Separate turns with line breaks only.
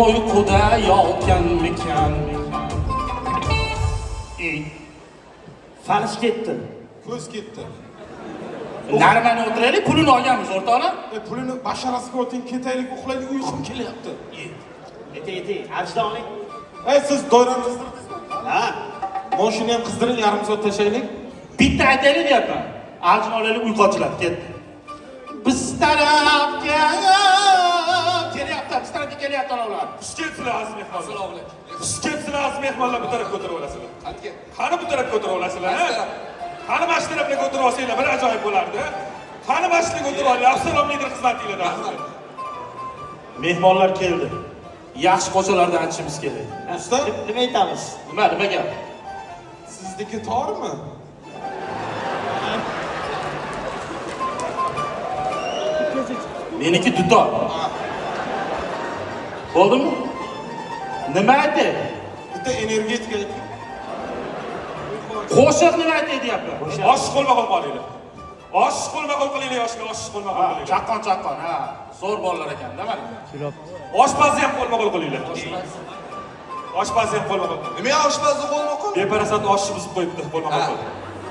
uyquda yotganmikan?
Fals ketdi.
Ko'z ketdi.
Narmani o'tiraylik, pulini olganmiz o'rtoqlar.
Pulini basharasiga o'ting, ketaylik, uxlaylik, uyqum kelyapti.
Yeti, ajdonlik.
Siz doirani qizdirdingizmi?
Ha,
Moshini ham qizdiring, yarim soat tashlaylik.
Bitta aytaylik deyapman. Aljin olaylik, uyqochilar ketdi. Biz tarafga kelyapti, biz tarafga kelyapti ular.
Xush kelibsizlar aziz mehmonlar. Assalomu alaykum. Xush kelibsizlar aziz mehmonlar, bu tarafga o'tirib olasizlar. Qani bu tarafga o'tirib olasizlar, ha? Qani mana shu tarafga o'tirib olsanglar bir ajoyib bo'lardi. Qani mana shu yerga o'tirib olinglar, Avsalomning xizmatinglarda.
Mehmonlar keldi. Yaxshi qo'shiqlardan aytishimiz kerak.
Usta,
nima aytamiz?
Nima gap?
sizniki tormi?
Meniki dutor. Bo'ldimi? Nima aytdi?
Bitta energetika ayting.
Qo'shiq nima aytdi deyapman.
Osh qo'lma-qo'l qolinglar. Osh qo'lma-qo'l qilinglar, yoshlar, osh qo'lma-qo'l qilinglar.
Chaqqon, ha. Zo'r bolalar ekanda mana.
Oshpazni ham qo'lma-qo'l qilinglar. Oshpazni ham qo'lma-qo'l.
Nima oshpazni qo'lma-qo'l?
Beparasat oshni buzib qo'yibdi, qo'lma-qo'l.